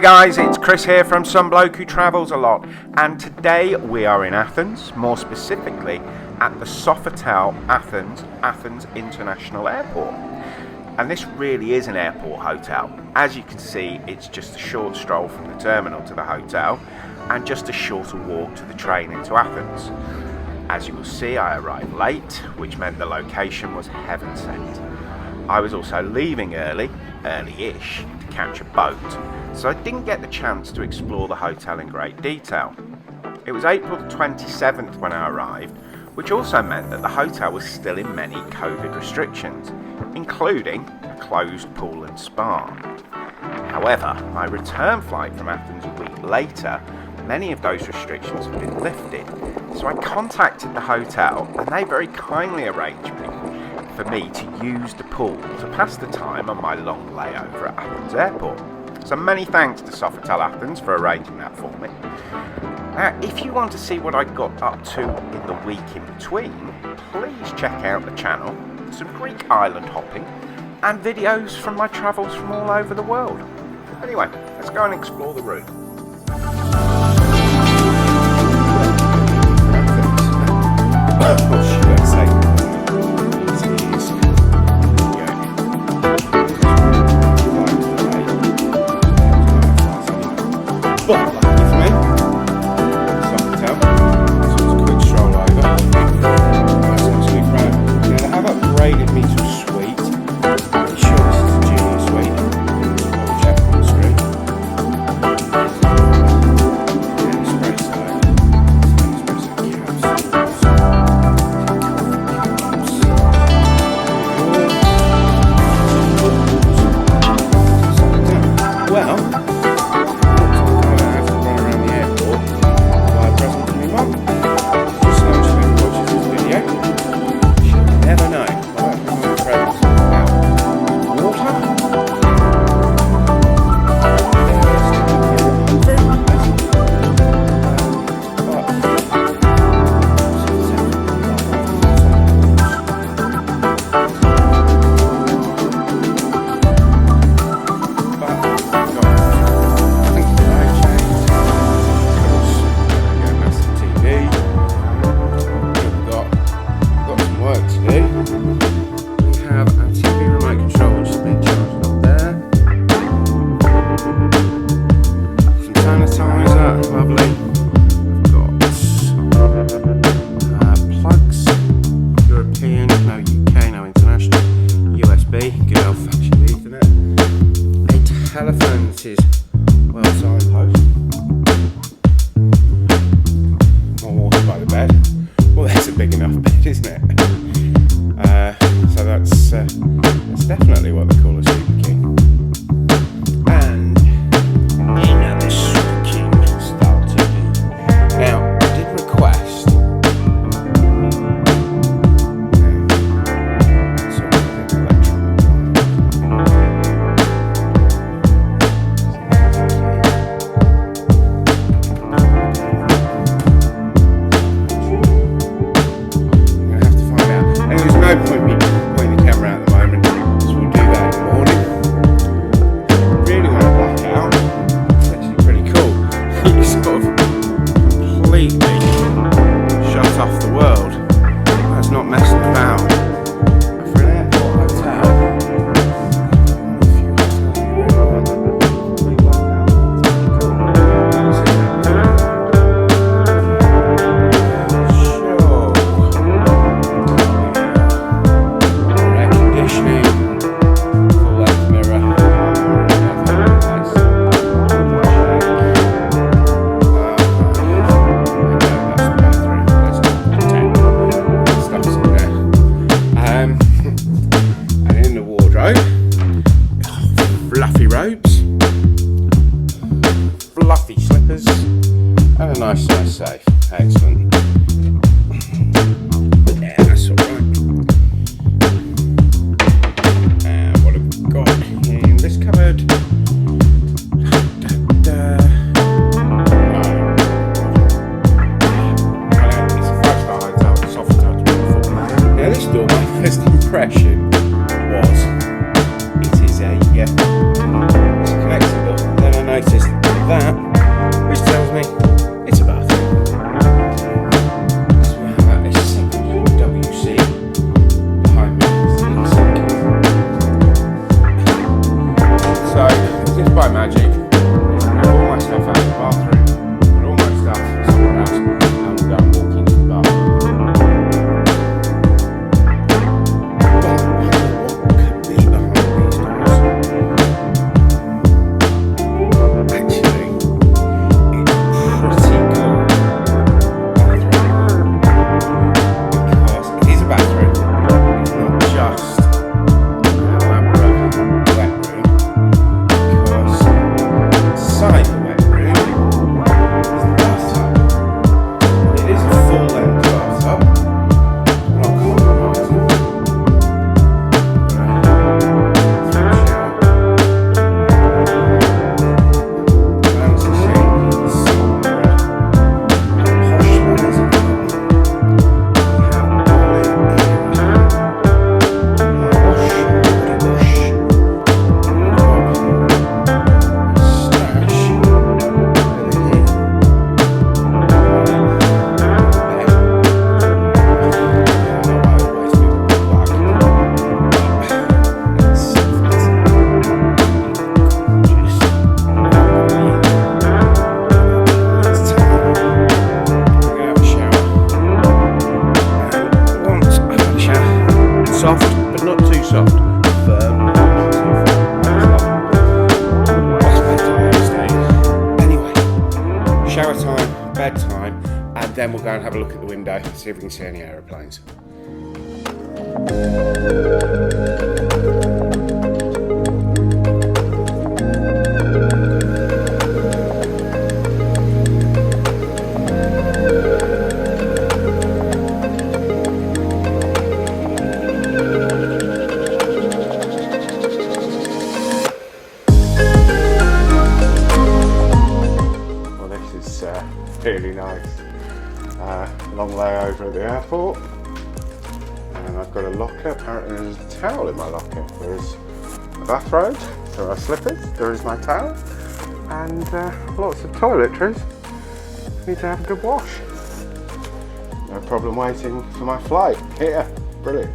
guys, it's Chris here from SomeBloke who travels a lot, and today we are in Athens, more specifically at the Sofitel Athens International Airport. And this really is an airport hotel. As you can see, it's just a short stroll from the terminal to the hotel and just a shorter walk to the train into Athens. As you will see, I arrived late, which meant the location was heaven sent. I was also leaving early-ish, to catch a boat, so I didn't get the chance to explore the hotel in great detail. It was April the 27th when I arrived, which also meant that the hotel was still in many COVID restrictions, including a closed pool and spa. However, my return flight from Athens a week later, many of those restrictions had been lifted, so I contacted the hotel and they very kindly arranged for me to use the pool to pass the time on my long layover at Athens Airport. So many thanks to Sofitel Athens for arranging that for me. Now, if you want to see what I got up to in the week in between, please check out the channel, some Greek island hopping, and videos from my travels from all over the world. Anyway, let's go and explore the room. But lucky for me, Sofitel, so it's a quick stroll over. That's not too bad. Now they have upgraded me to a suite. I'm sure this is a junior suite. I'll check on the screen. Yeah, it's very slow. Well, good old-fashioned Ethernet. A telephone that is well signposted. More water by the bed. Well, that's a big enough bed, isn't it? So that's definitely what they call a Super King. And in the Super King style TV. Now, I did request. Point the camera out at the moment, so we'll do that in the morning. Really want to black out. It's actually pretty cool. You sort of completely shut off the world. That's not messing about. For an airport hotel. Fluffy robes, fluffy slippers, and a nice size safe. Excellent. Yeah, that's alright. And what have we got in this cupboard? It's a 5-star hotel, Sofitel, it's wonderful. Now this door, my first impression was, it is a it's connected, then I noticed that, which tells me it's a bathroom. So we have a second WC behind me. So, just by magic, grab all my stuff out of the bathroom, put all my stuff somewhere else, and we'll go and walk into the bathroom. Soft, but not too soft. Firm, not too firm. Anyway, shower time, bedtime, and then we'll go and have a look at the window, see if we can see any aeroplanes. Really nice. Long layover at the airport, and I've got a locker. Apparently there's a towel in my locker. There's a bathrobe, there are slippers, there is my towel, and lots of toiletries. Need to have a good wash. No problem waiting for my flight. Here, brilliant.